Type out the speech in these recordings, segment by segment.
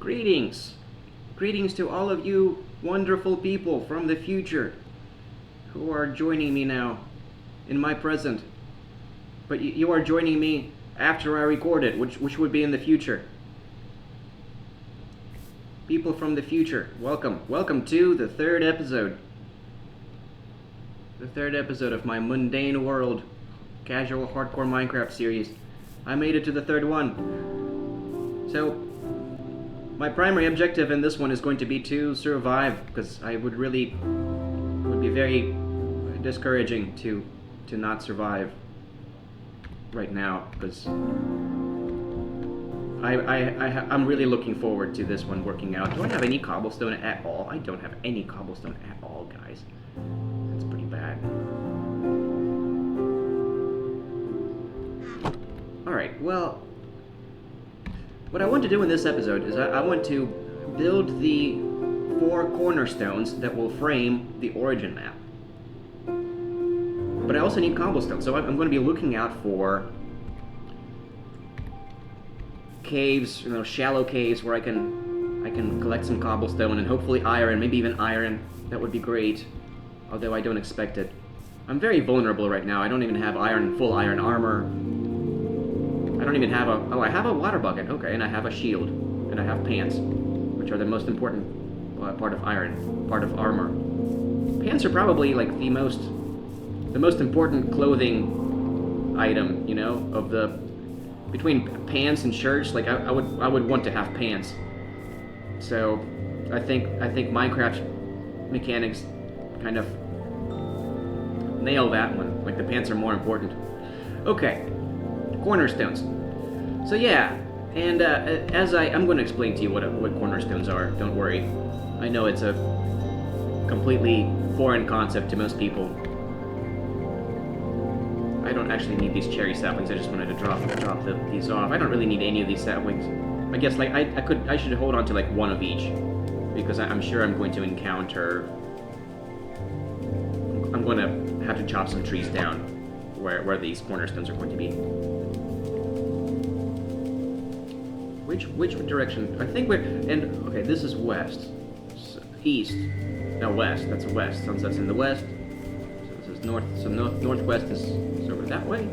Greetings! Greetings to all of you wonderful people from the future who are joining me now in my present. But you are joining me after I record it, which would be in the future. People from the future, welcome. Welcome to the third episode. The third episode of my Mundane World casual hardcore Minecraft series. I made it to the third one. So, my primary objective in this one is going to be to survive, because it would be very discouraging to not survive right now, because I'm really looking forward to this one working out. Do I have any cobblestone at all? I don't have any cobblestone at all, guys. That's pretty bad. Alright, well, what I want to do in this episode is I want to build the 4 cornerstones that will frame the origin map. But I also need cobblestone, so I'm going to be looking out for caves, shallow caves where I can collect some cobblestone and hopefully iron, maybe even iron. That would be great, although I don't expect it. I'm very vulnerable right now. I don't even have full iron armor. I don't even have I have a water bucket, okay, and I have a shield, and I have pants, which are the most important part of armor. Pants are probably like the most important clothing item, between pants and shirts. Like I would want to have pants. So I think Minecraft mechanics kind of nail that one. Like the pants are more important. Okay. Cornerstones. So yeah, and I'm going to explain to you what cornerstones are. Don't worry. I know it's a completely foreign concept to most people. I don't actually need these cherry saplings. I just wanted to drop these off. I don't really need any of these saplings. I guess like I should hold on to like one of each, because I'm sure I'm going to encounter. I'm going to have to chop some trees down where these cornerstones are going to be. Which direction? I think okay, this is west. So, east. No, west. That's west. Sunset's in the west. So this is north. So northwest is over that way.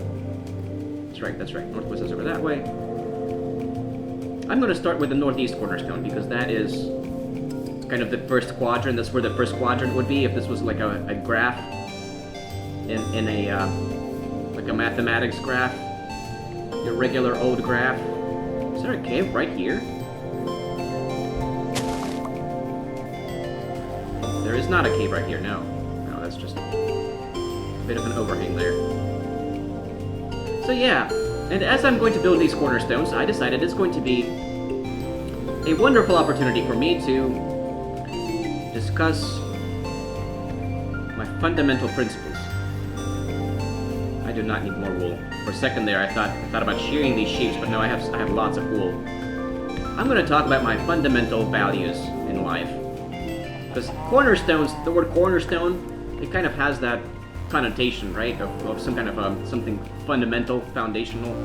That's right. Northwest is over that way. I'm going to start with the northeast cornerstone, because that is kind of the first quadrant. That's where the first quadrant would be if this was like a graph in a like a mathematics graph. Your regular old graph. Is there a cave right here? There is not a cave right here, no. No, that's just a bit of an overhang there. So yeah, and as I'm going to build these cornerstones, I decided it's going to be a wonderful opportunity for me to discuss my fundamental principles. I do not need more wool. For a second there, I thought about shearing these sheep, but no, I have lots of wool. I'm going to talk about my fundamental values in life. Because cornerstones, the word cornerstone, it kind of has that connotation, right, of some kind of something fundamental, foundational.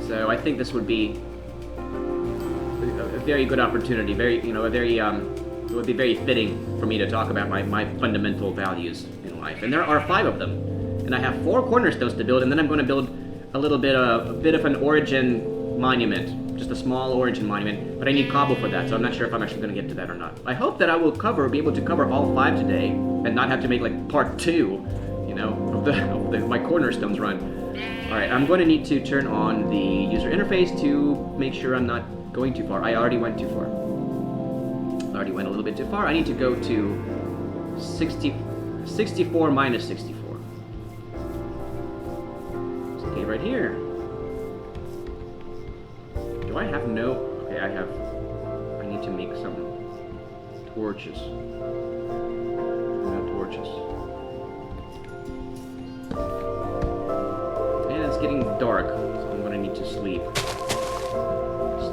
So I think this would be a very good opportunity. It would be very fitting for me to talk about my fundamental values in life, and there are 5 of them. And I have 4 cornerstones to build, and then I'm going to build a bit of an origin monument, just a small origin monument. But I need cobble for that, so I'm not sure if I'm actually going to get to that or not. I hope that I will be able to cover all 5 today, and not have to make like part 2, of my cornerstones run. All right, I'm going to need to turn on the user interface to make sure I'm not going too far. I already went too far. I already went a little bit too far. I need to go to 64 minus 64. Okay, right here. Do I have no... Okay, I need to make some torches. No torches. And it's getting dark, so I'm gonna need to sleep.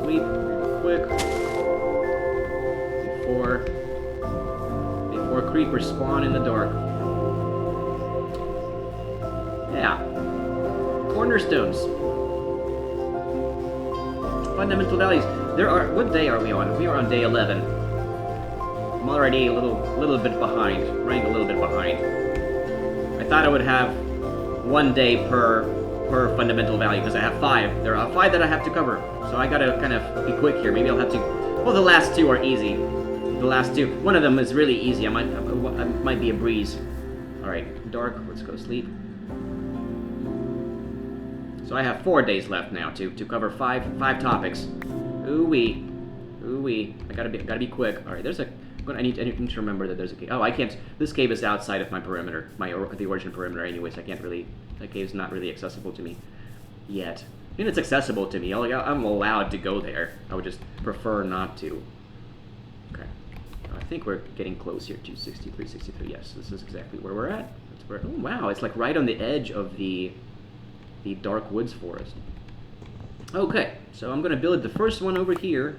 Sleep real quick. Before creepers spawn in the dark. Yeah. Cornerstones. fundamental values. What day are we on? We are on day 11. I'm already a little bit behind, running a little bit behind. I thought I would have 1 day per fundamental value, because I have 5. There are 5 that I have to cover, so I gotta kind of be quick here. Maybe I'll have to... Well, the last 2 are easy. The last 2. One of them is really easy. I might be a breeze. Alright, dark, let's go sleep. So I have 4 days left now to cover 5 topics. Ooh-wee. Ooh-wee. I gotta be quick. Alright, there's a... I need to remember that there's a cave. Oh, I can't... This cave is outside of my perimeter. The origin perimeter anyways. I can't really... That cave's not really accessible to me yet. I mean, it's accessible to me. I'm allowed to go there. I would just prefer not to. Okay. I think we're getting close here to 63, 63. Yes, this is exactly where we're at. That's where... Oh, wow. It's like right on the edge of the dark woods forest. Okay. So I'm going to build the first one over here.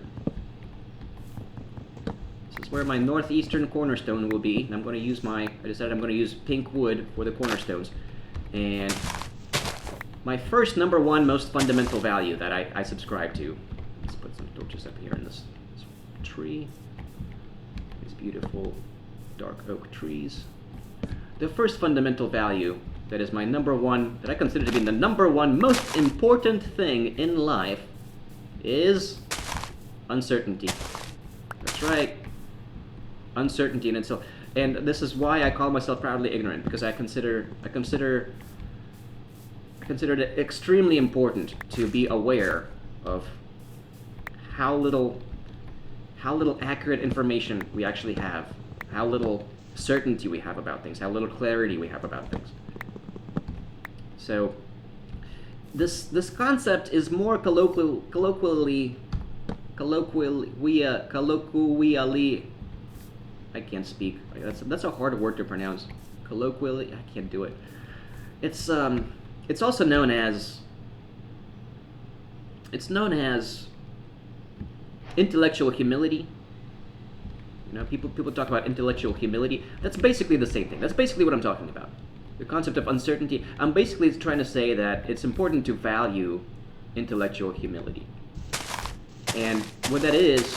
Where my northeastern cornerstone will be. And I'm going to use I decided I'm going to use pink wood for the cornerstones. And my first #1 most fundamental value that I subscribe to. Let's put some torches up here in this tree. These beautiful dark oak trees. The first fundamental value that is my #1, that I consider to be the #1 most important thing in life, is uncertainty. That's right. Uncertainty in itself, and this is why I call myself proudly ignorant, because I consider it extremely important to be aware of how little accurate information we actually have, how little certainty we have about things, how little clarity we have about things. So this concept is more colloquially I can't speak. That's a hard word to pronounce. Colloquially, I can't do it. It's also known as intellectual humility. You know, people talk about intellectual humility. That's basically the same thing. That's basically what I'm talking about. The concept of uncertainty. I'm basically trying to say that it's important to value intellectual humility. And what that is,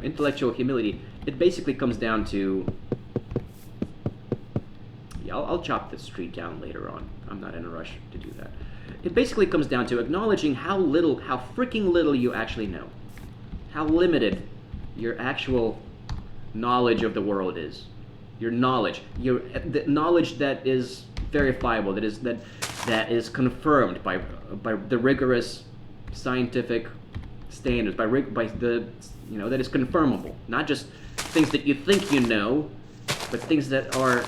intellectual humility, it basically comes down to... Yeah, I'll chop this tree down later on. I'm not in a rush to do that. It basically comes down to acknowledging how freaking little you actually know. How limited your actual knowledge of the world is. Your knowledge. The knowledge that is verifiable, that is confirmed by the rigorous scientific standards, that is confirmable, not just things that you think you know, but things that are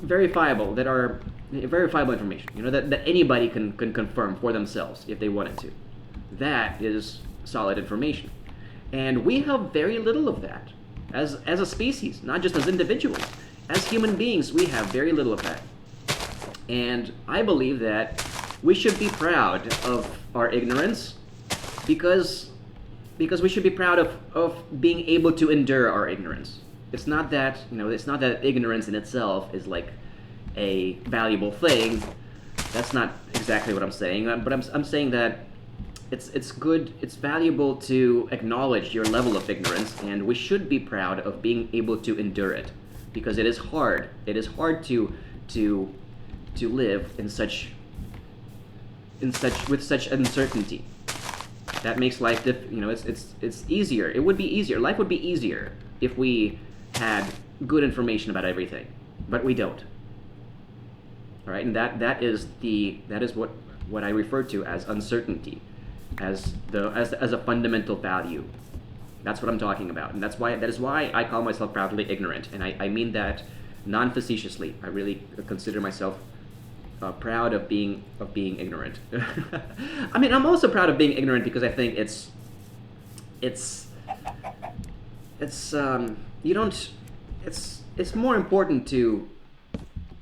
verifiable, that are verifiable information, that anybody can confirm for themselves if they wanted to. That is solid information. And we have very little of that as a species, not just as individuals. As human beings, we have very little of that. And I believe that we should be proud of our ignorance, because we should be proud of being able to endure our ignorance. It's not that ignorance in itself is like a valuable thing. That's not exactly what I'm saying, but I'm saying that it's good, it's valuable to acknowledge your level of ignorance, and we should be proud of being able to endure it, because it is hard. It is hard to live with such uncertainty. That makes life it's easier. It would be easier. Life would be easier if we had good information about everything, but we don't. All right, and that is what I refer to as uncertainty, as a fundamental value. That's what I'm talking about, and that is why I call myself proudly ignorant, and I mean that non-facetiously. I really consider myself proud of being ignorant. I mean, I'm also proud of being ignorant because I think it's more important to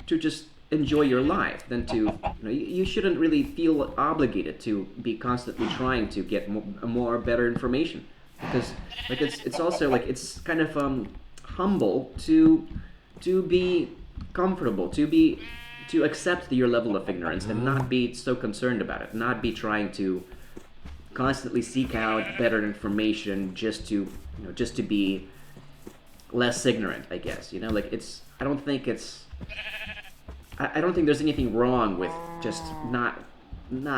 just enjoy your life than to you shouldn't really feel obligated to be constantly trying to get more better information, because it's also it's kind of humble to be comfortable, to to accept your level of ignorance and not be so concerned about it, not be trying to constantly seek out better information just to be less ignorant, I guess. Like I don't think there's anything wrong with just not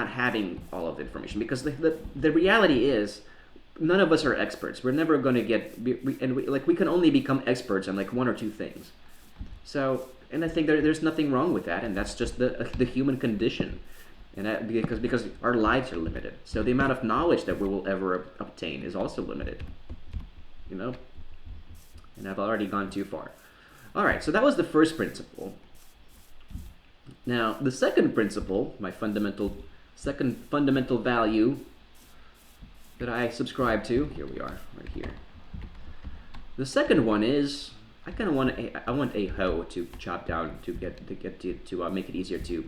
having all of the information, because the reality is none of us are experts. We're never going to we can only become experts on like one or two things. So, and I think there's nothing wrong with that, and that's just the human condition. And because our lives are limited, so the amount of knowledge that we will ever obtain is also limited. And I've already gone too far. All right, so that was the first principle. Now, the second principle, my second fundamental value that I subscribe to, here we are, right here. The second one is I kind of want a hoe to chop down to make it easier to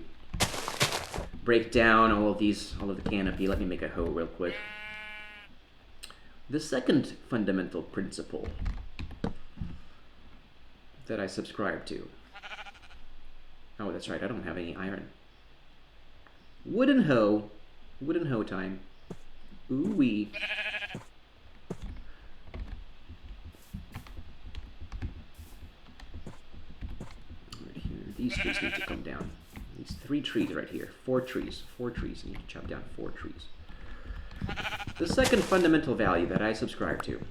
break down all of the canopy. Let me make a hoe real quick. The second fundamental principle that I subscribe to. Oh, that's right, I don't have any iron. Wooden hoe time. Ooh-wee. Right here, these trees need to come down. These 3 trees right here, 4 trees need to chop down 4 trees. The second fundamental value that I subscribe to.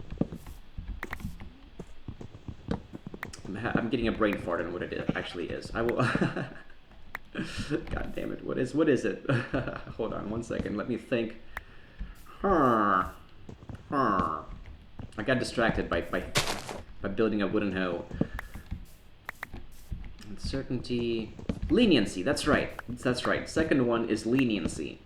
I'm getting a brain fart on what it actually is. I will. God damn it! What is it? Hold on 1 second. Let me think. I got distracted by building a wooden hoe. Uncertainty, leniency. That's right. Second one is leniency,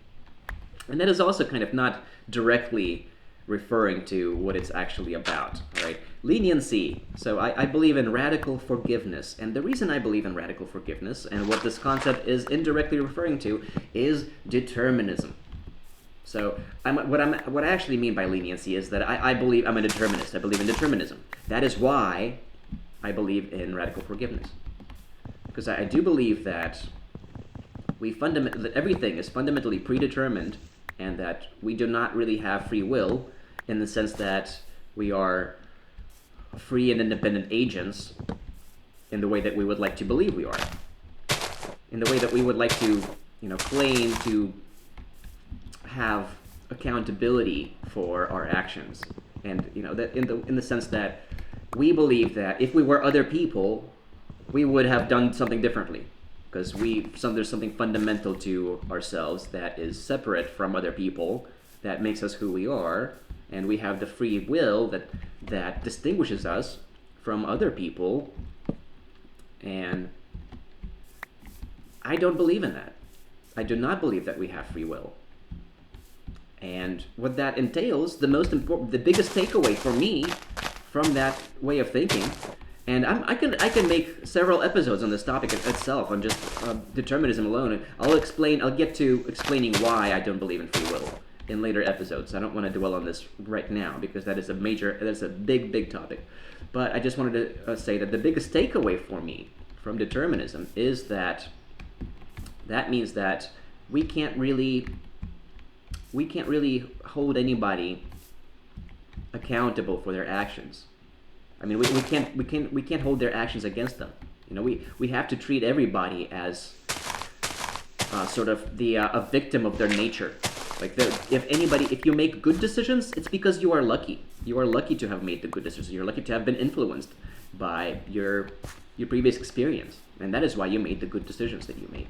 and that is also kind of not directly referring to what it's actually about, right? Leniency. So I believe in radical forgiveness, and the reason I believe in radical forgiveness and what this concept is indirectly referring to is determinism. So what I actually mean by leniency is that I believe I'm a determinist. I believe in determinism. That is why I believe in radical forgiveness, because I do believe that that everything is fundamentally predetermined, and that we do not really have free will in the sense that we are free and independent agents in the way that we would like to believe we are, in the way that we would like to, claim to have accountability for our actions, and that in the sense that we believe that if we were other people, we would have done something differently, because there's something fundamental to ourselves that is separate from other people, that makes us who we are, and we have the free will that distinguishes us from other people. And I don't believe in that. I do not believe that we have free will. And what that entails, the biggest takeaway for me from that way of thinking, and I can make several episodes on this topic itself, on just determinism alone. I'll get to explaining why I don't believe in free will in later episodes. I don't want to dwell on this right now, because that's a big topic. But I just wanted to say that the biggest takeaway for me from determinism is that means that we can't really hold anybody accountable for their actions. I mean, we can't hold their actions against them. We have to treat everybody as sort of a victim of their nature. Like, if you make good decisions, it's because you are lucky. You are lucky to have made the good decisions. You're lucky to have been influenced by your previous experience, and that is why you made the good decisions that you made.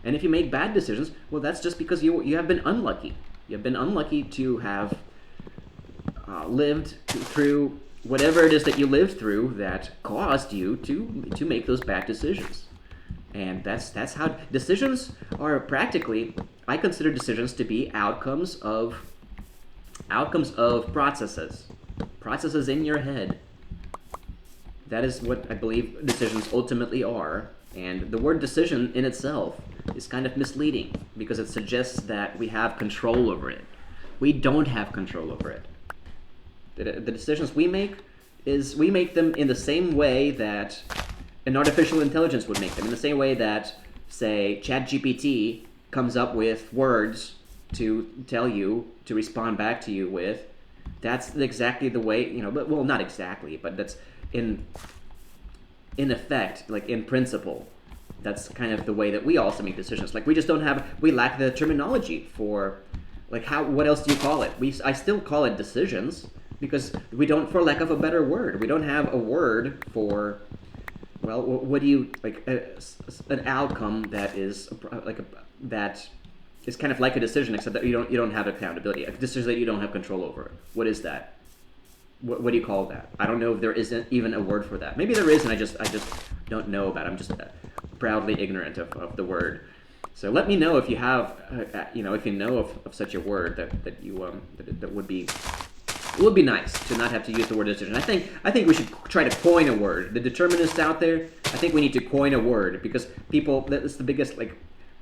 And if you make bad decisions, well, that's just because you have been unlucky. You have been unlucky to have lived through whatever it is that you lived through that caused you to make those bad decisions. And that's how decisions are practically. I consider decisions to be outcomes of processes in your head. That is what I believe decisions ultimately are. And the word decision in itself is kind of misleading, because it suggests that we have control over it. We don't have control over it. The decisions we make them in the same way that an artificial intelligence would make them, in the same way that say ChatGPT comes up with words to tell you, to respond back to you with, that's exactly the way, well, not exactly, but that's in effect, like in principle, that's kind of the way that we also make decisions. Like we just we lack the terminology for, like, what else do you call it? I still call it decisions because we don't, for lack of a better word, we don't have a word for, well, what do you, like, an outcome that is that is kind of like a decision, except that you don't have accountability. A decision that you don't have control over. What is that? What do you call that? I don't know if there isn't even a word for that. Maybe there is, and I just don't know about it. I'm just proudly ignorant of the word. So let me know if you have, if you know of such a word that would be. It would be nice to not have to use the word decision. I think we should try to coin a word. The determinists out there, I think we need to coin a word, because people, that's the biggest, like,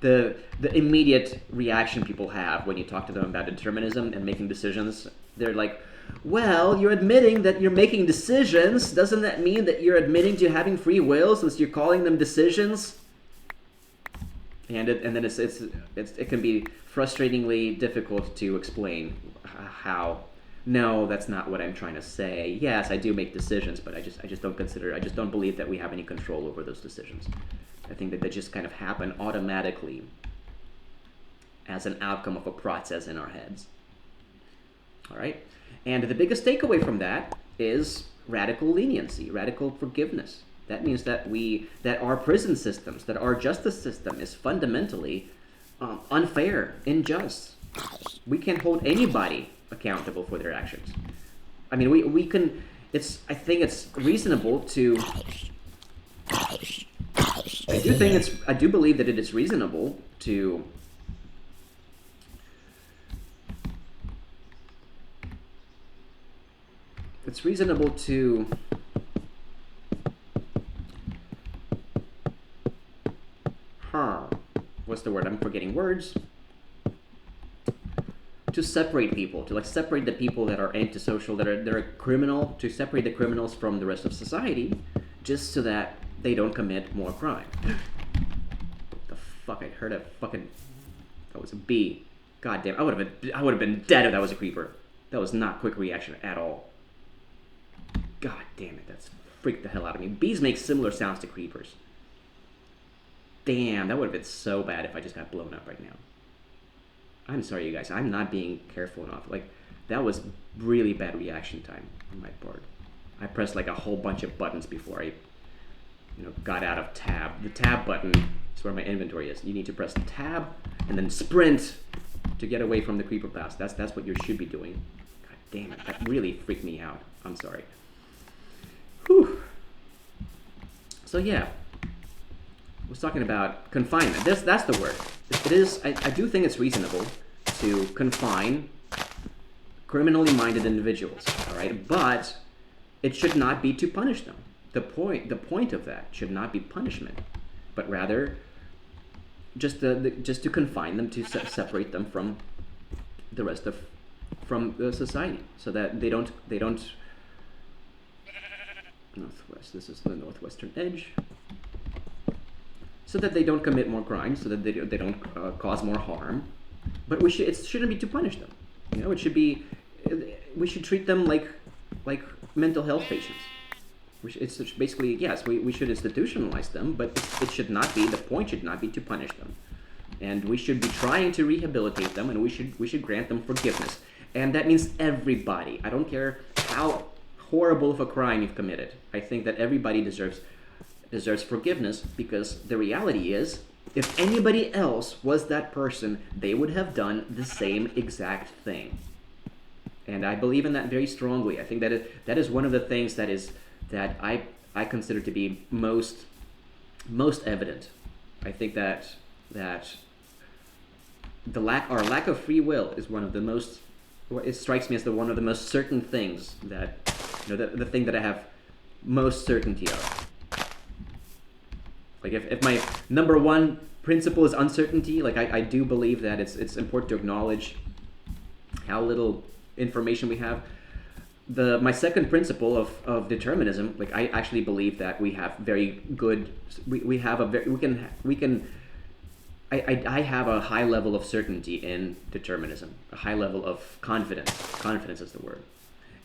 the immediate reaction people have when you talk to them about determinism and making decisions. They're like, well, you're admitting that you're making decisions. Doesn't that mean that you're admitting to having free will, since you're calling them decisions? And then it can be frustratingly difficult to explain how. No, that's not what I'm trying to say. Yes, I do make decisions, but I just don't believe that we have any control over those decisions. I think that they just kind of happen automatically as an outcome of a process in our heads. All right? And the biggest takeaway from that is radical leniency, radical forgiveness. That means that our prison systems, that our justice system is fundamentally unfair, unjust. We can't hold anybody accountable for their actions. I mean, we can. I think it's reasonable to. I do believe that it is reasonable to. It's reasonable to. What's the word? I'm forgetting words. To separate people, to separate the people that are antisocial, that are criminal, to separate the criminals from the rest of society, just so that they don't commit more crime. What the fuck? I heard that was a bee. God damn! I would have been dead if that was a creeper. That was not quick reaction at all. God damn it! That's freaked the hell out of me. Bees make similar sounds to creepers. Damn, that would have been so bad if I just got blown up right now. I'm sorry, you guys. I'm not being careful enough. Like, that was really bad reaction time on my part. I pressed like a whole bunch of buttons before I, got out of tab. The tab button is where my inventory is. You need to press tab and then sprint to get away from the creeper pass. That's what you should be doing. God damn it. That really freaked me out. I'm sorry. Whew. So yeah. I was talking about confinement. That's the word. It is. I do think it's reasonable to confine criminally minded individuals. All right, but it should not be to punish them. The point of that should not be punishment, but rather just to confine them, to separate them from the rest of the society, so that they don't northwest. This is the northwestern edge. So that they don't commit more crimes, so that they don't cause more harm. But it shouldn't be to punish them. It should be. We should treat them like mental health patients. It's basically, yes, we should institutionalize them, but it should not be. The point should not be to punish them, and we should be trying to rehabilitate them, and we should grant them forgiveness, and that means everybody. I don't care how horrible of a crime you've committed. I think that everybody deserves forgiveness, because the reality is, if anybody else was that person, they would have done the same exact thing. And I believe in that very strongly. I think that is one of the things that I consider to be most evident. I think that our lack of free will is one of the most. It strikes me as one of the most certain things that the thing that I have most certainty of. Like if my number one principle is uncertainty, like I do believe that it's important to acknowledge how little information we have. My second principle of determinism, like I actually believe that we have very good, we can I have a high level of certainty in determinism, a high level of confidence. Confidence is the word.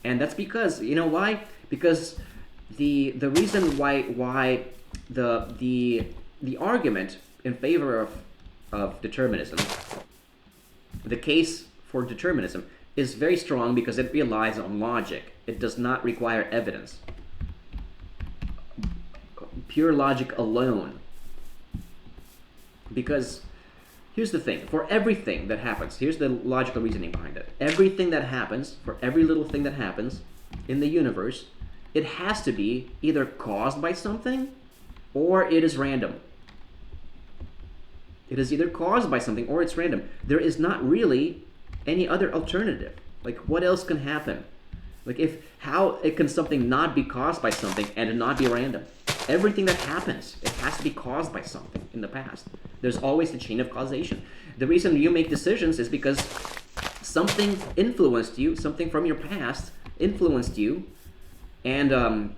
And that's because, you know why? Because the reason why the argument in favor of determinism, the case for determinism, is very strong because it relies on logic. It does not require evidence. Pure logic alone. Because here's the thing, for everything that happens, here's the logical reasoning behind it. Everything that happens, for every little thing that happens in the universe, it has to be either caused by something or it is random. It is either caused by something or it's random. There is not really any other alternative. Like, what else can happen? Like, how can something not be caused by something and not be random? Everything that happens, it has to be caused by something in the past. There's always a chain of causation. The reason you make decisions is because something influenced you, something from your past influenced you, and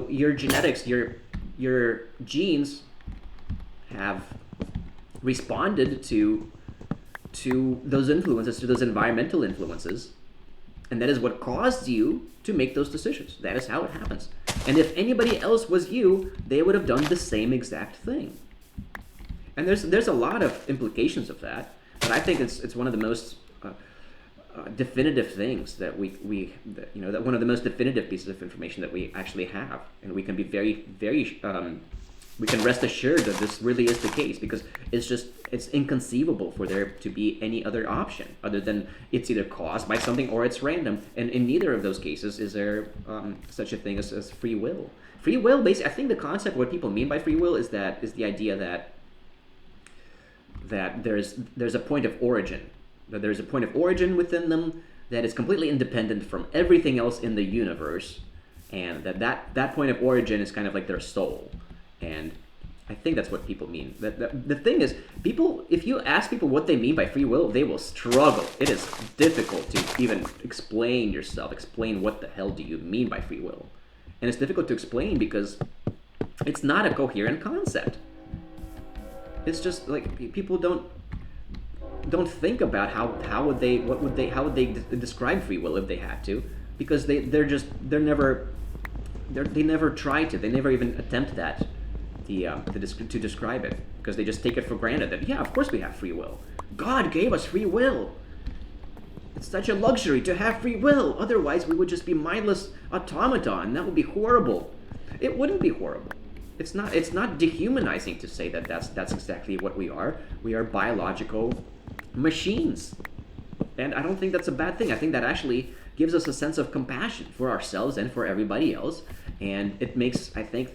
your genetics, your genes have responded to those influences, to those environmental influences, and that is what caused you to make those decisions. That is how it happens. And if anybody else was you, they would have done the same exact thing. And there's a lot of implications of that, but I think it's one of the most definitive things that that one of the most definitive pieces of information that we actually have, and we can be very we can rest assured that this really is the case, because it's inconceivable for there to be any other option other than it's either caused by something or it's random. And in neither of those cases is there such a thing as free will. Free will, basically, I think the concept, what people mean by free will, is the idea that there's a point of origin, that there's a point of origin within them that is completely independent from everything else in the universe, and that point of origin is kind of like their soul. And I think that's what people mean. The thing is, people, if you ask people what they mean by free will, they will struggle. It is difficult to even explain what the hell do you mean by free will. And it's difficult to explain because it's not a coherent concept. It's just like people don't think about how would they describe free will if they had to, because they never try to. They never even attempt that. To describe it, because they just take it for granted that, yeah, of course we have free will. God gave us free will. It's such a luxury to have free will. Otherwise, we would just be mindless automaton. That would be horrible. It wouldn't be horrible. It's not dehumanizing to say that that's exactly what we are. We are biological machines, and I don't think that's a bad thing. I think that actually gives us a sense of compassion for ourselves and for everybody else, and it makes, I think,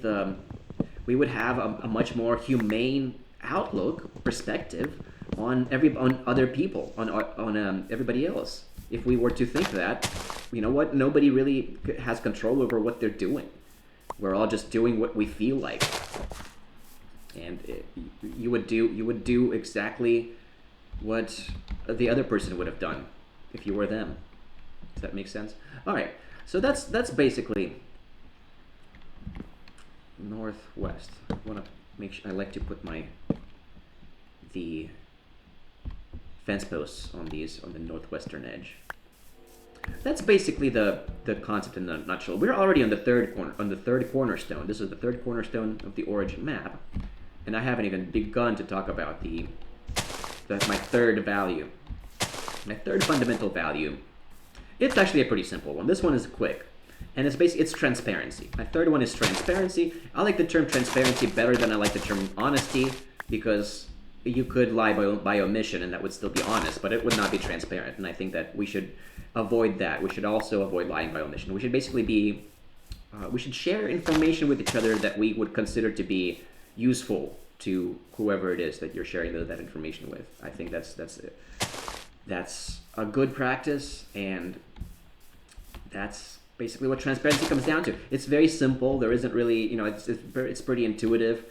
we would have a much more humane outlook, perspective on other people, on everybody else. If we were to think that, you know what, nobody really has control over what they're doing. We're all just doing what we feel like, and you would do exactly what the other person would have done if you were them. Does that make sense? All right, so that's basically northwest. I want to make sure, I like to put the fence posts on the northwestern edge. That's basically the concept in a nutshell. We're already on the third cornerstone. This is the third cornerstone of the origin map, and I haven't even begun to talk about my third value, my third fundamental value. It's actually a pretty simple one. This one is quick. And it's transparency. My third one is transparency. I like the term transparency better than I like the term honesty, because you could lie by omission and that would still be honest, but it would not be transparent. And I think that we should avoid that. We should also avoid lying by omission. We should basically we should share information with each other that we would consider to be useful to whoever it is that you're sharing that information with. I think that's a good practice, and that's basically what transparency comes down to. It's very simple. There isn't really, it's pretty intuitive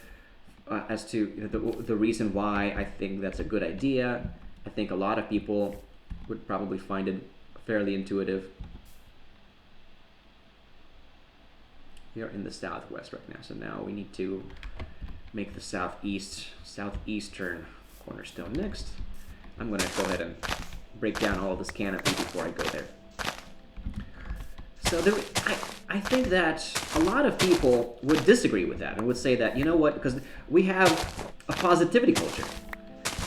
as to the reason why I think that's a good idea. I think a lot of people would probably find it fairly intuitive. We are in the southwest right now, so now we need to make the southeastern cornerstone next. I'm going to go ahead and break down all of this canopy before I go there. So I think that a lot of people would disagree with that and would say that, you know what, because we have a positivity culture.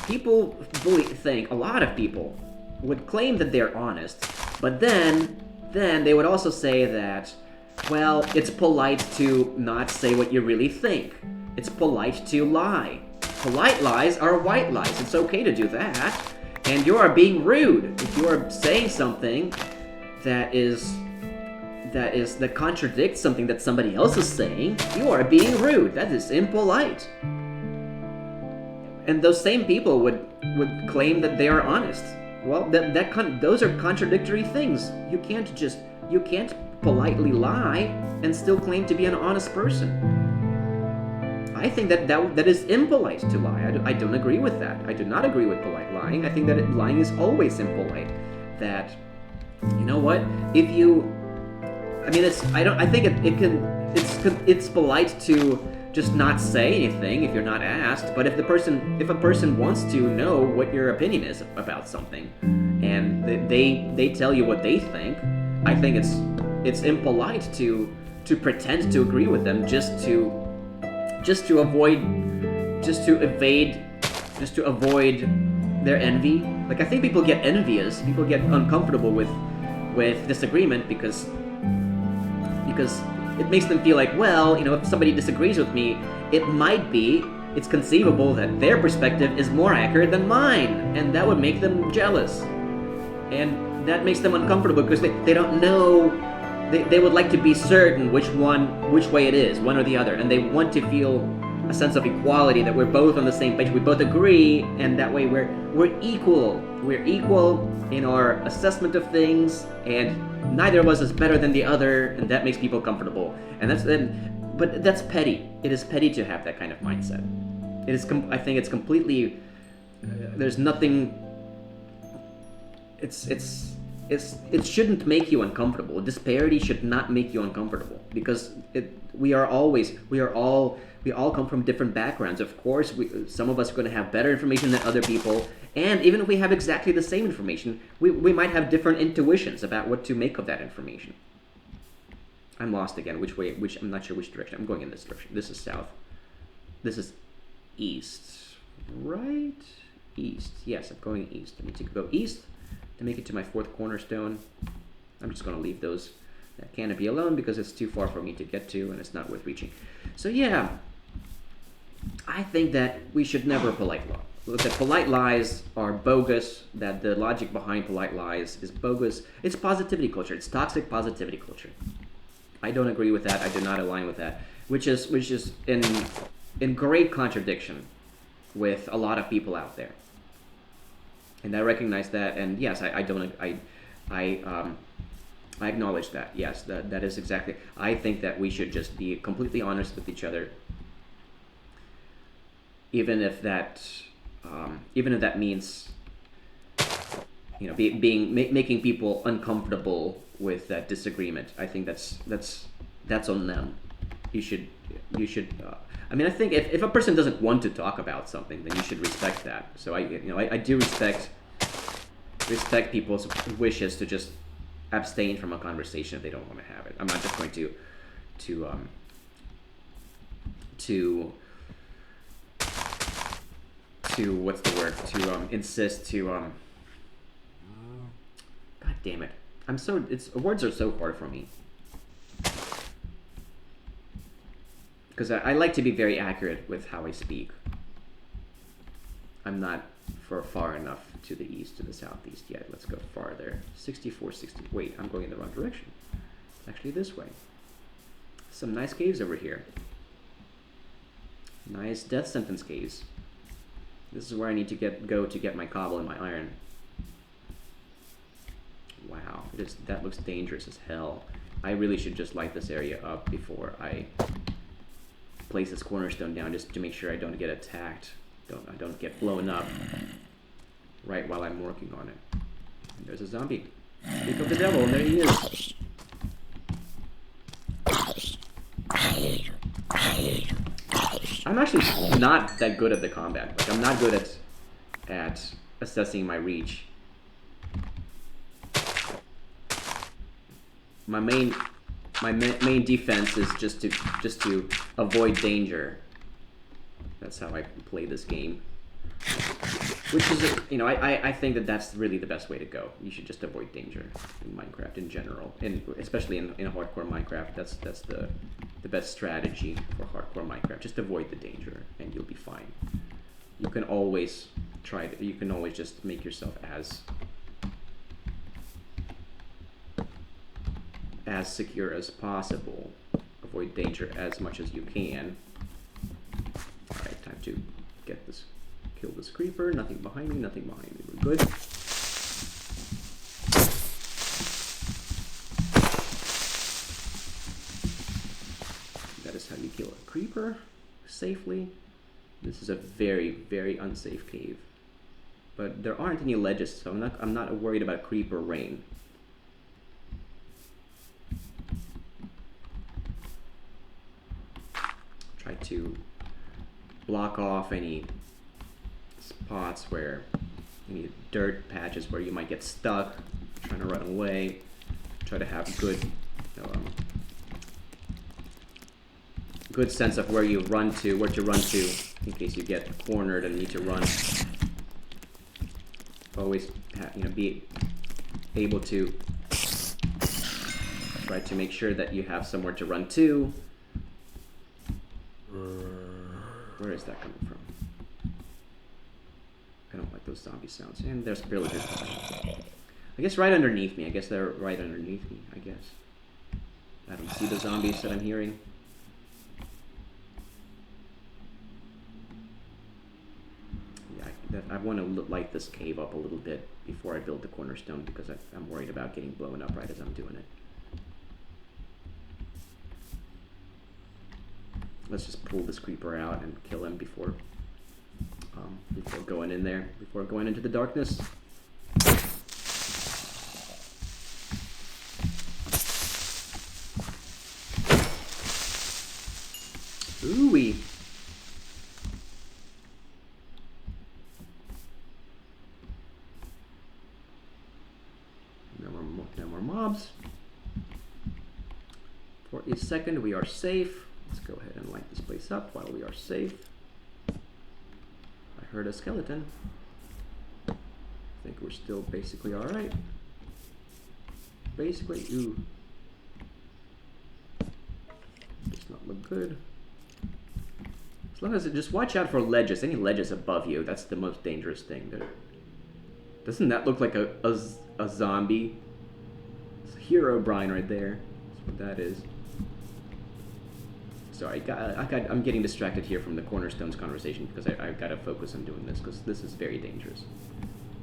People think, a lot of people would claim that they're honest, but then they would also say that, well, it's polite to not say what you really think. It's polite to lie. Polite lies are white lies. It's okay to do that. And you are being rude. If you are saying something that contradicts something that somebody else is saying, you are being rude. That is impolite. And those same people would claim that they are honest. Well, those are contradictory things. You can't politely lie and still claim to be an honest person. I think that is impolite to lie. I don't agree with that. I do not agree with polite lying. I think that lying is always impolite. That, you know what? If you, I mean, it's polite to just not say anything if you're not asked. But if a person wants to know what your opinion is about something, and they tell you what they think, I think it's impolite to pretend to agree with them just to avoid their envy. Like, I think people get envious, people get uncomfortable with disagreement because it makes them feel like, well, you know, if somebody disagrees with me, it's conceivable that their perspective is more accurate than mine, and that would make them jealous. And that makes them uncomfortable because they don't know, they would like to be certain which way it is, one or the other, and they want to feel a sense of equality, that we're both on the same page, we both agree, and that way we're equal. We're equal in our assessment of things, and neither of us is better than the other, and that makes people comfortable. But that's petty. It is petty to have that kind of mindset. It is. I think it's completely. There's nothing. It shouldn't make you uncomfortable. Disparity should not make you uncomfortable, because we all come from different backgrounds. Of course, some of us are going to have better information than other people, and even if we have exactly the same information, we might have different intuitions about what to make of that information. I'm lost again. I'm not sure which direction. I'm going in this direction. This is south. This is east. Right? East. Yes, I'm going east. I need to go east to make it to my fourth cornerstone. I'm just going to leave that canopy alone because it's too far for me to get to and it's not worth reaching. So yeah, I think that we should never polite lie. That polite lies are bogus, that the logic behind polite lies is bogus. It's positivity culture. It's toxic positivity culture. I don't agree with that. I do not align with that, which is in great contradiction with a lot of people out there. And I recognize that, and yes, I acknowledge that. Yes, that is exactly. I think that we should just be completely honest with each other, even if that means, you know, making people uncomfortable with that disagreement. I think that's on them. You should. I mean, I think if a person doesn't want to talk about something, then you should respect that. So I do respect people's wishes to just abstain from a conversation if they don't want to have it. I'm not just going to what's the word? Insist to God damn it. Words are so hard for me. Because I like to be very accurate with how I speak. I'm not far enough to the east, to the southeast yet. Let's go farther. 6460. Wait, I'm going in the wrong direction. It's actually this way. Some nice caves over here. Nice death sentence caves. This is where I need to go to get my cobble and my iron. Wow, that looks dangerous as hell. I really should just light this area up before I place this cornerstone down, just to make sure I don't get attacked. I don't get blown up right while I'm working on it. And there's a zombie. Speak of the devil, and there he is. I'm actually not that good at the combat. Like, I'm not good at at assessing my reach. My main defense is just to avoid danger. That's how I play this game. Which is, you know, I think that that's really the best way to go. You should just avoid danger in Minecraft in general, and especially in hardcore Minecraft. That's the best strategy for hardcore Minecraft. Just avoid the danger, and you'll be fine. You can always you can always just make yourself as secure as possible. Avoid danger as much as you can. All right, time to get this. Kill this creeper. Nothing behind me. Nothing behind me. We're good. That is how you kill a creeper safely. This is a very, very unsafe cave, but there aren't any ledges, so I'm not worried about creeper rain. Try to block off any spots where, any dirt patches where you might get stuck trying to run away. Try to have good sense of where to run to in case you get cornered and need to run. Always be able to try to make sure that you have somewhere to run to. Where is that coming from? I don't like those zombie sounds. And there's villagers behind. I guess right underneath me. I guess they're right underneath me, I guess. I don't see the zombies that I'm hearing. Yeah, I want to light this cave up a little bit before I build the cornerstone, because I'm worried about getting blown up right as I'm doing it. Let's just pull this creeper out and kill him before going in there, before going into the darkness. Ooh-wee. No more mobs. For a second, we are safe. Let's go ahead and light this place up while we are safe. I heard a skeleton. I think we're still basically alright. Basically, ooh. Does not look good. As long as just watch out for ledges. Any ledges above you, that's the most dangerous thing. Doesn't that look like a zombie? It's Herobrine right there. That's what that is. Sorry, I'm getting distracted here from the Cornerstones conversation because I've got to focus on doing this, because this is very dangerous.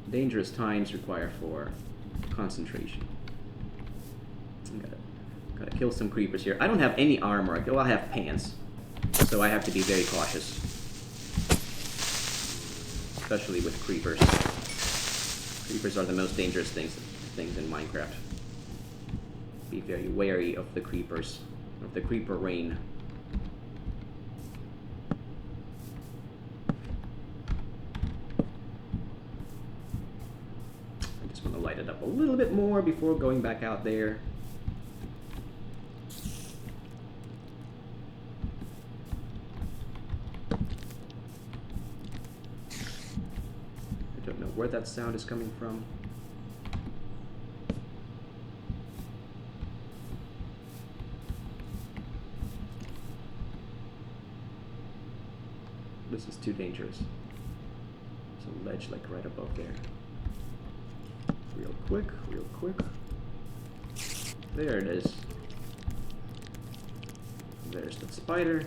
Dangerous times require for concentration. Gotta kill some creepers here. I don't have any armor. Well, I have pants, so I have to be very cautious, especially with creepers. Creepers are the most dangerous things in Minecraft. Be very wary of the creepers, of the creeper rain. Light it up a little bit more before going back out there. I don't know where that sound is coming from. This is too dangerous. There's a ledge like right above there. Real quick. There it is. There's the spider.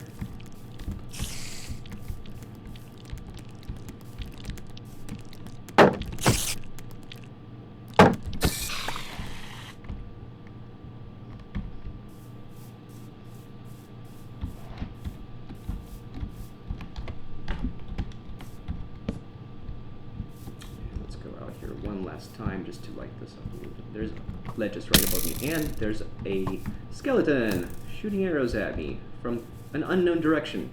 Time just to light this up a little bit. There's ledges right above me, and there's a skeleton shooting arrows at me from an unknown direction.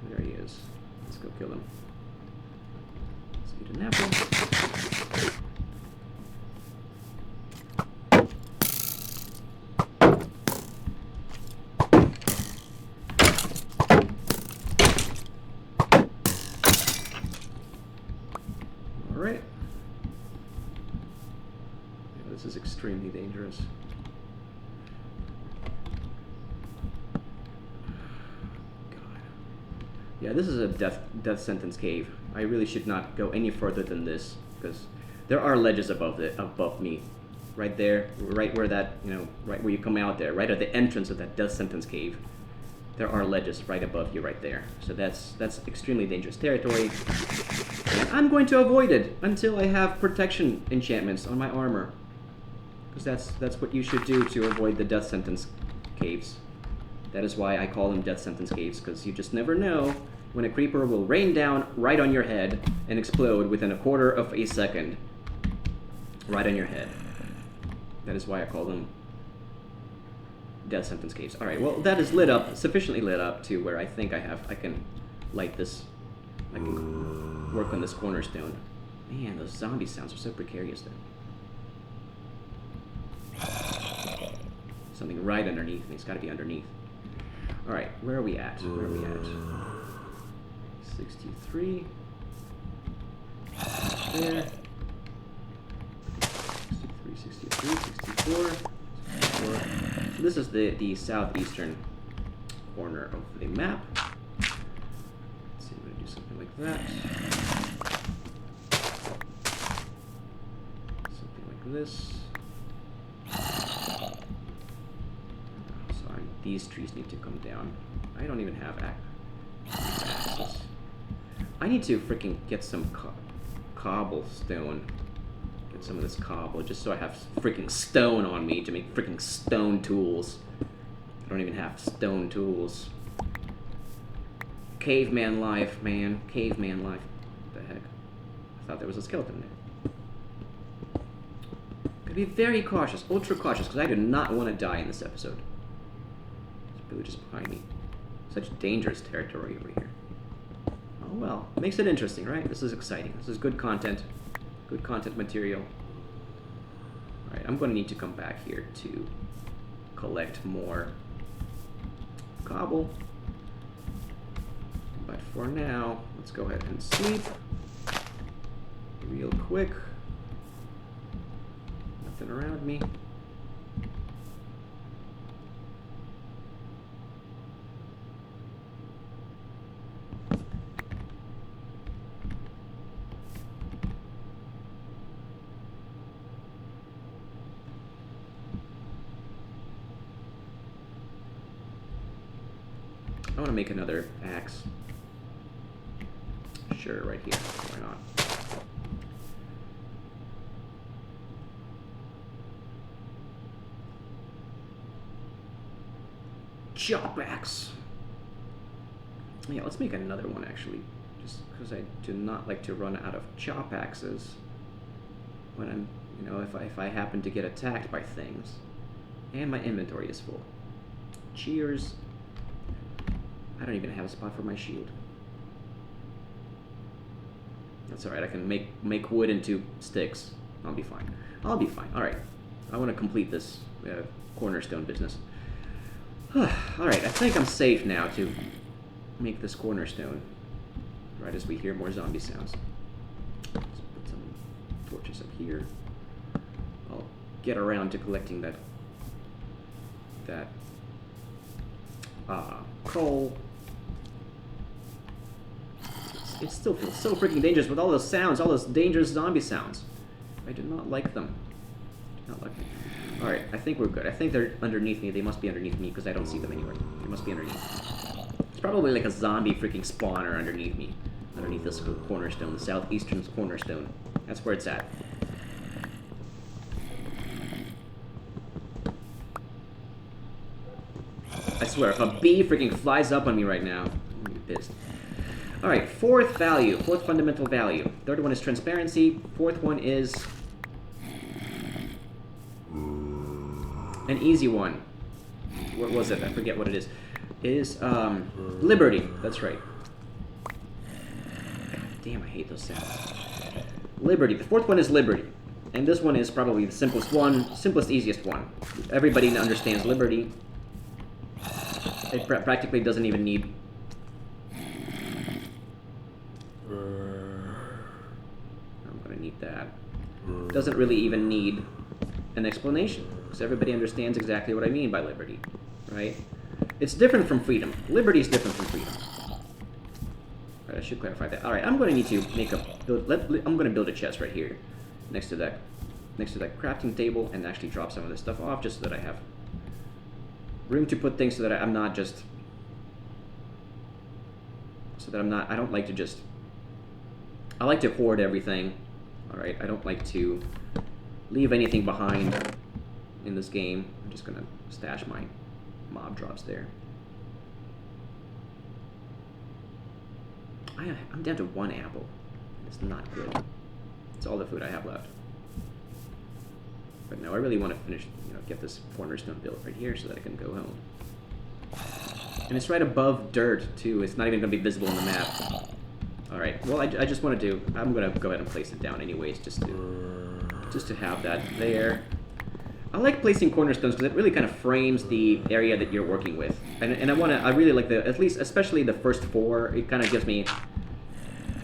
There he is. Let's go kill him. Let's eat an apple. Alright. Yeah, this is extremely dangerous. Yeah, this is a death sentence cave. I really should not go any further than this, because there are ledges above me. Right there, right where that, right where you come out there, right at the entrance of that death sentence cave. There are ledges right above you right there. So that's extremely dangerous territory. And I'm going to avoid it until I have protection enchantments on my armor. Because that's what you should do to avoid the death sentence caves. That is why I call them death sentence caves, because you just never know when a creeper will rain down right on your head and explode within a quarter of a second. Right on your head. That is why I call them death sentence caves. Alright, well that is lit up, sufficiently lit up to where I think I can light this, I can work on this cornerstone. Man, those zombie sounds are so precarious there. Something right underneath me, it's gotta be underneath. Alright, where are we at? 63. There. 63, 64. So this is the southeastern corner of the map. Let's see, I'm going to do something like that. Something like this. Sorry, these trees need to come down. I don't even have axes. I need to freaking get some cobblestone. Get some of this cobble, just so I have freaking stone on me to make freaking stone tools. I don't even have stone tools. Caveman life, man. Caveman life. What the heck? I thought there was a skeleton there. Gotta be very cautious, ultra cautious, because I do not want to die in this episode. There's villagers behind me. Such dangerous territory over here. Oh well, makes it interesting, right? This is exciting. This is good content. Good content material. Alright, I'm going to need to come back here to collect more cobble. But for now, let's go ahead and sleep. Real quick. Nothing around me. I want to make another axe. Sure, right here. Why not? Chop axe. Yeah, let's make another one actually. Just because I do not like to run out of chop axes when I'm, if I happen to get attacked by things. And my inventory is full. Cheers. I don't even have a spot for my shield. That's alright, I can make wood into sticks. I'll be fine. I'll be fine. Alright. I want to complete this cornerstone business. Alright, I think I'm safe now to make this cornerstone. Right as we hear more zombie sounds. Let's put some torches up here. I'll get around to collecting that coal. It still feels so freaking dangerous with all those sounds, all those dangerous zombie sounds. I do not like them. Do not like them. Alright, I think we're good. I think they're underneath me. They must be underneath me because I don't see them anywhere. They must be underneath. It's probably like a zombie freaking spawner underneath me. Underneath this cornerstone, the southeastern cornerstone. That's where it's at. I swear, if a bee freaking flies up on me right now, I'm gonna be pissed. Alright, fourth value, fourth fundamental value. Third one is transparency. Fourth one is an easy one. What was it? I forget what it is. Liberty. That's right. damn, I hate those sounds. Liberty. The fourth one is liberty. And this one is probably the simplest one, simplest, easiest one. Everybody understands liberty. It practically doesn't even need... I'm gonna need that. Doesn't really even need an explanation, because everybody understands exactly what I mean by liberty, right? It's different from freedom. Liberty is different from freedom. Right, I should clarify that. All right, I'm going to need to make a build. I'm going to build a chest right here, next to that crafting table, and actually drop some of this stuff off, just so that I have room to put things, so that I'm not just, I don't like to just, I like to hoard everything. All right, I don't like to leave anything behind in this game. I'm just going to stash my mob drops there. I'm down to 1 apple. It's not good. It's all the food I have left. But no, I really want to finish, get this cornerstone built right here so that I can go home. And it's right above dirt, too. It's not even going to be visible on the map. Alright, well, I just want to I'm going to go ahead and place it down anyways, just to have that there. I like placing cornerstones because it really kind of frames the area that you're working with. And I really like especially the first 4, it kind of gives me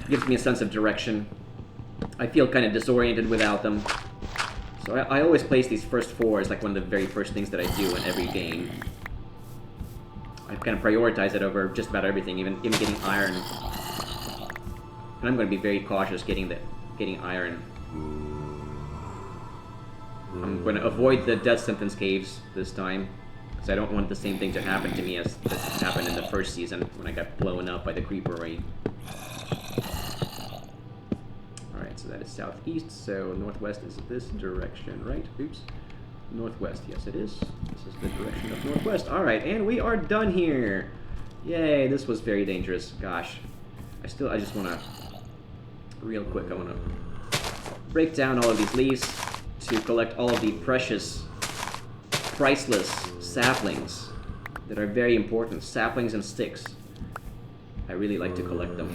a sense of direction. I feel kind of disoriented without them. So I always place these first 4 as like one of the very first things that I do in every game. I kind of prioritize it over just about everything, even getting iron. And I'm going to be very cautious getting iron. I'm going to avoid the death sentence caves this time, because I don't want the same thing to happen to me as that happened in the first season when I got blown up by the creeper raid. Alright, so that is southeast, so northwest is this direction, right? Oops. Northwest, yes it is. This is the direction of northwest. Alright, and we are done here! Yay, this was very dangerous. Gosh. I just want to, real quick, I want to break down all of these leaves to collect all of the precious, priceless saplings that are very important. Saplings and sticks. I really like to collect them.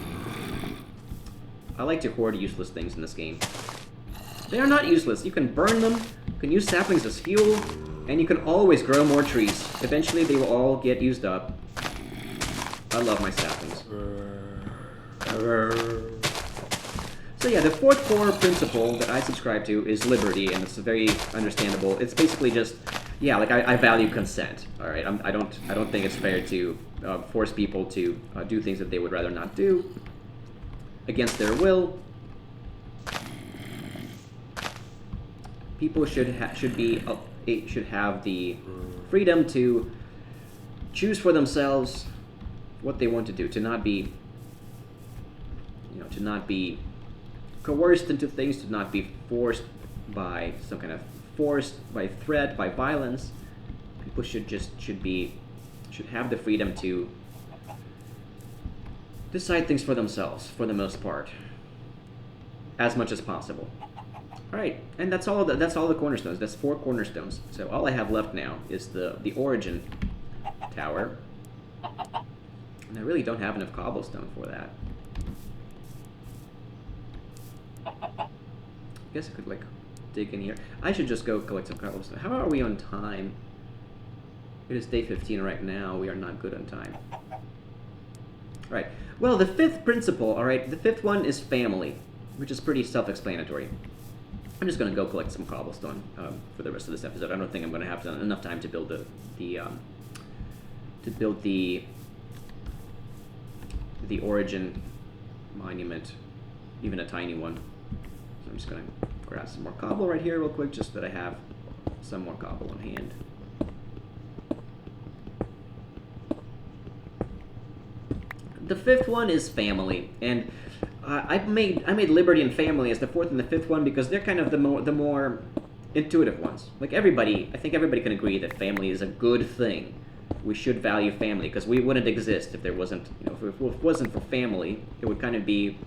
I like to hoard useless things in this game. They are not useless. You can burn them, you can use saplings as fuel, and you can always grow more trees. Eventually they will all get used up. I love my saplings. So yeah, the fourth core principle that I subscribe to is liberty, and it's very understandable. It's basically just, yeah, like I value consent. All right, I don't think it's fair to force people to do things that they would rather not do against their will. People should have the freedom to choose for themselves what they want to do, to not be coerced into things, to not be forced by some kind of by threat, by violence. People should have the freedom to decide things for themselves, for the most part, as much as possible. All right, and that's all the cornerstones. That's 4 cornerstones. So all I have left now is the origin tower, and I really don't have enough cobblestone for that. I guess I could like dig in here. I should just go collect some cobblestone. How are we on time? It is day 15 right now. We are not good on time. Right. Well, the 5th principle, all right, the 5th one is family, which is pretty self-explanatory. I'm just going to go collect some cobblestone for the rest of this episode. I don't think I'm going to have enough time to build the origin monument, even a tiny one. So I'm just going to grab some more cobble right here real quick, just so that I have some more cobble on hand. The 5th one is family, and I made liberty and family as the 4th and the 5th one because they're kind of the more intuitive ones. Like I think everybody can agree that family is a good thing. We should value family because we wouldn't exist if there wasn't, if it wasn't for family, it would kind of be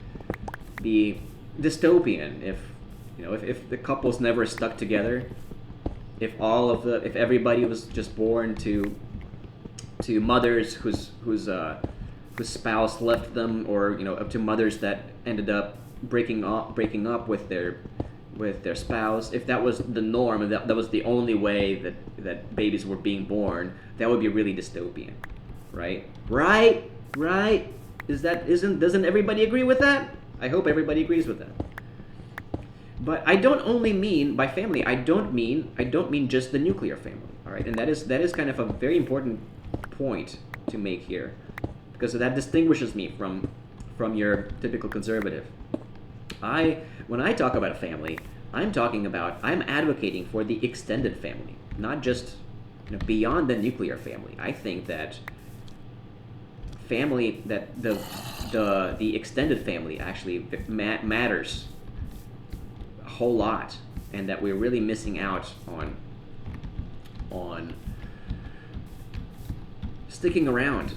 dystopian if the couples never stuck together, if everybody was just born to mothers whose whose spouse left them, or up to mothers that ended up breaking up with their spouse. If that was the norm, and that was the only way that babies were being born, that would be really dystopian, right? Right? Doesn't everybody agree with that? I hope everybody agrees with that. But I don't only mean by family. I don't mean just the nuclear family. All right, and that is kind of a very important point to make here, because that distinguishes me from your typical conservative. When I talk about a family, I'm advocating for the extended family, not just beyond the nuclear family. I think that the extended family actually matters a whole lot, and that we're really missing out on sticking around.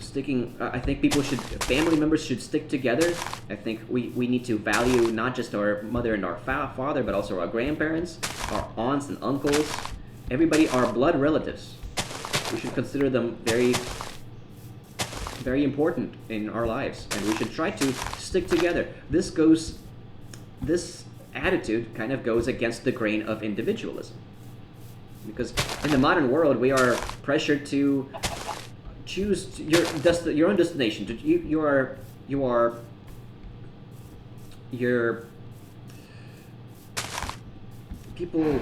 I think family members should stick together. I think we need to value not just our mother and our father, but also our grandparents, our aunts and uncles, everybody, our blood relatives. We should consider them very, very important in our lives, and we should try to stick together. This attitude kind of goes against the grain of individualism, because in the modern world we are pressured to choose your own destination. People.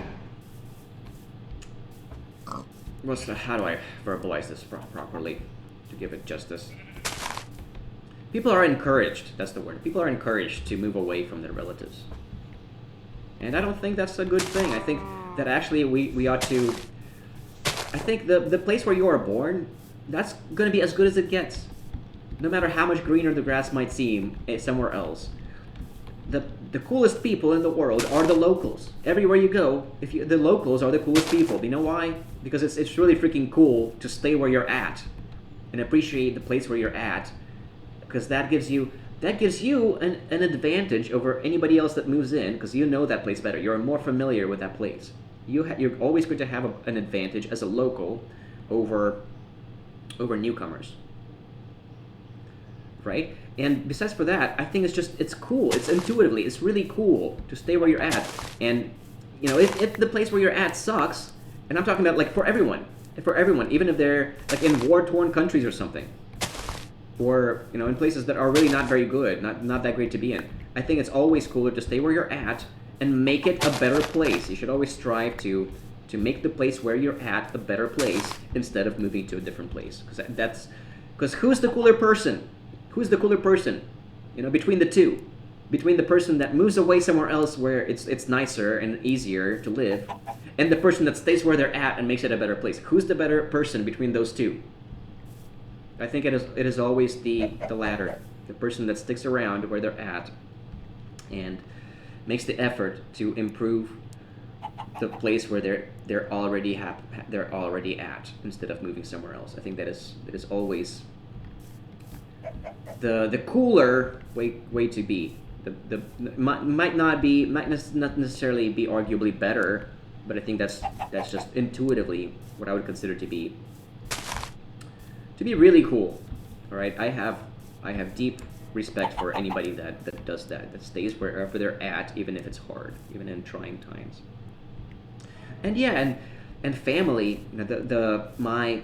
How do I verbalize this properly to give it justice? People are encouraged. That's the word. People are encouraged to move away from their relatives, and I don't think that's a good thing. I think that actually we ought to. I think the place where you are born, that's going to be as good as it gets, no matter how much greener the grass might seem somewhere else. The coolest people in the world are the locals. Everywhere you go, the locals are the coolest people. You know why? Because it's really freaking cool to stay where you're at and appreciate the place where you're at, because that gives you an advantage over anybody else that moves in, because you know that place better. You're more familiar with that place. You're always going to have an advantage as a local over newcomers, right? And besides for that, I think it's cool. It's really cool to stay where you're at. And if the place where you're at sucks, and I'm talking about like for everyone, even if they're like in war-torn countries or something, or in places that are really not very good, not that great to be in, I think it's always cooler to stay where you're at and make it a better place. You should always strive to make the place where you're at a better place instead of moving to a different place. Because who's the cooler person? Between the two, between the person that moves away somewhere else where it's nicer and easier to live, and the person that stays where they're at and makes it a better place. Who's the better person between those two? I think it is always the latter, the person that sticks around where they're at and makes the effort to improve the place where they're already at, instead of moving somewhere else. I think that is always the cooler way to be. The might not necessarily be arguably better, but I think that's just intuitively what I would consider to be really cool. All right, I have deep respect for anybody that does that stays wherever they're at, even if it's hard, even in trying times. And yeah, and family, my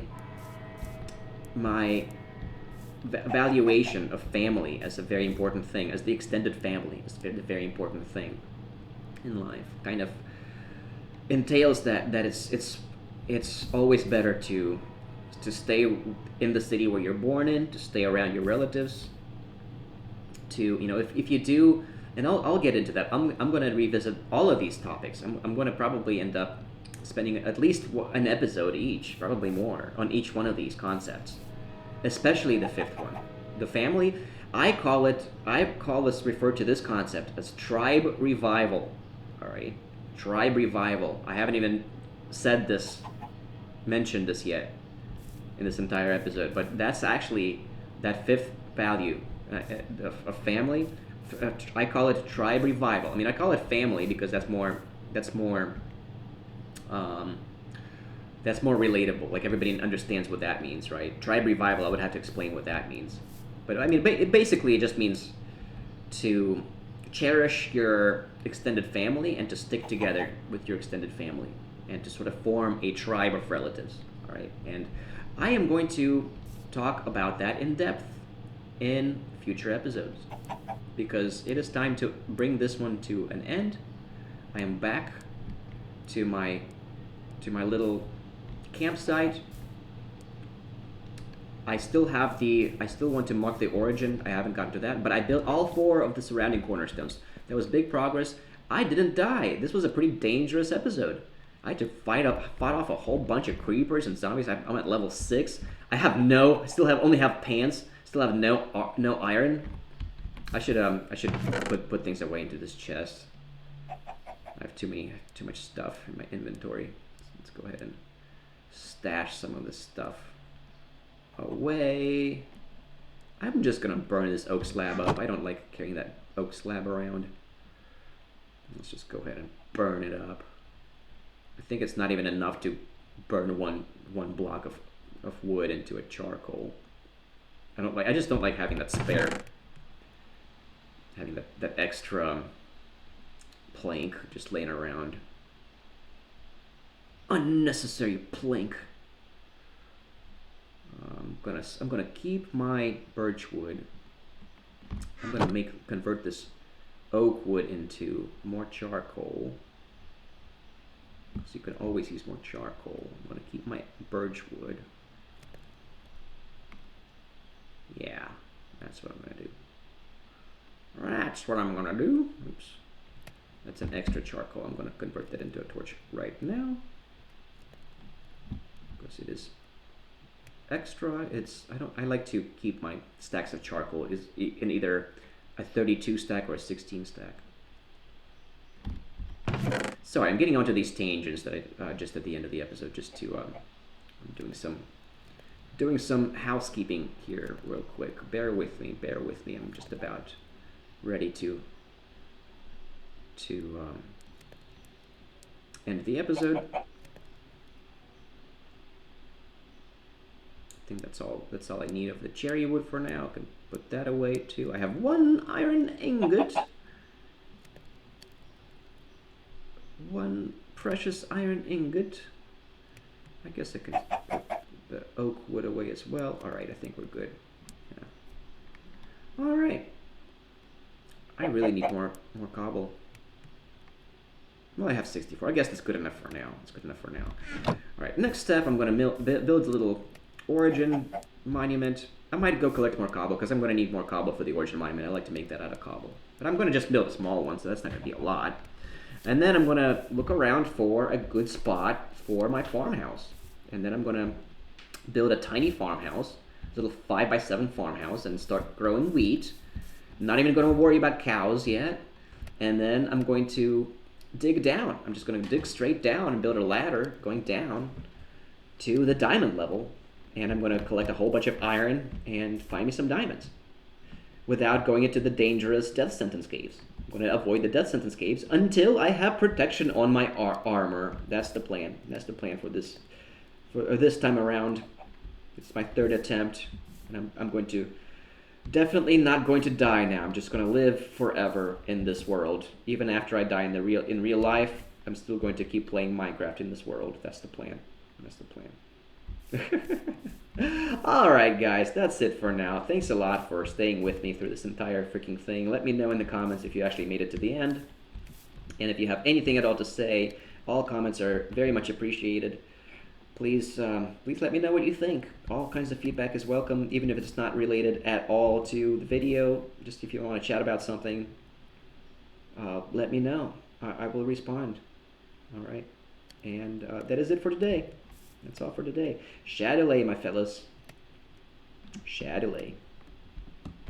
valuation of family as a very important thing, as the extended family, is a very important thing in life, kind of entails that it's always better to stay in the city where you're born in, to stay around your relatives, to if you do, and I'll get into that. I'm going to revisit all of these topics. I'm going to probably end up spending at least an episode each, probably more, on each one of these concepts, especially the fifth one, the family. I refer to this concept as tribe revival. All right, tribe revival. I haven't even mentioned this yet in this entire episode, but that's actually that fifth value of family. I call it tribe revival. I mean, I call it family because that's more relatable. Like, everybody understands what that means, right? Tribe revival, I would have to explain what that means. But I mean, basically it just means to cherish your extended family and to stick together with your extended family and to sort of form a tribe of relatives. All right, and I am going to talk about that in depth in future episodes because it is time to bring this one to an end. I am back to my little campsite. I still want to mark the origin. I haven't gotten to that, but I built all 4 of the surrounding cornerstones. That was big progress. I didn't die. This was a pretty dangerous episode. I had to fight off a whole bunch of creepers and zombies. I'm at level 6. I only have pants. Still have no iron. I should put things away into this chest. I have too much stuff in my inventory. Let's go ahead and stash some of this stuff away. I'm just gonna burn this oak slab up. I don't like carrying that oak slab around. Let's just go ahead and burn it up. I think it's not even enough to burn one block of wood into a charcoal. I just don't like having that spare, having that extra plank just laying around. Unnecessary plank. I'm gonna keep my birch wood. I'm gonna convert this oak wood into more charcoal. So you can always use more charcoal. I'm gonna keep my birch wood. Yeah, that's what I'm gonna do. That's what I'm gonna do. Oops. That's an extra charcoal. I'm gonna convert that into a torch right now. Because it is extra. I like to keep my stacks of charcoal in either a 32 stack or a 16 stack. Sorry, I'm getting onto these tangents that I just at the end of the episode, just to I'm doing some housekeeping here real quick. Bear with me. I'm just about ready to end the episode. I think that's all I need of the cherry wood for now. I can put that away too. I have 1 iron ingot. 1 precious iron ingot. I guess I could put the oak wood away as well. Alright, I think we're good. Yeah. Alright. I really need more cobble. Well, I have 64. I guess that's good enough for now. Alright, next step, I'm going to build a little origin monument. I might go collect more cobble because I'm going to need more cobble for the origin monument. I like to make that out of cobble. But I'm going to just build a small one, so that's not going to be a lot. And then I'm going to look around for a good spot for my farmhouse. And then I'm going to build a tiny farmhouse, a little 5x7 farmhouse, and start growing wheat. Not even going to worry about cows yet. And then I'm going to dig down. I'm just going to dig straight down and build a ladder going down to the diamond level. And I'm going to collect a whole bunch of iron and find me some diamonds without going into the dangerous death sentence caves. I'm going to avoid the death sentence caves until I have protection on my armor. That's the plan. That's the plan for this time around. It's my 3rd attempt, and I'm going to definitely not going to die now. I'm just going to live forever in this world. Even after I die in real life, I'm still going to keep playing Minecraft in this world. That's the plan. That's the plan. Alright guys, that's it for now. Thanks a lot for staying with me through this entire freaking thing. Let me know in the comments if you actually made it to the end. And if you have anything at all to say, all comments are very much appreciated. Please let me know what you think. All kinds of feedback is welcome, even if it's not related at all to the video. Just if you want to chat about something, let me know. I will respond. Alright. And that is it for today. That's all for today. Shadowlay, my fellas. Shadowlay.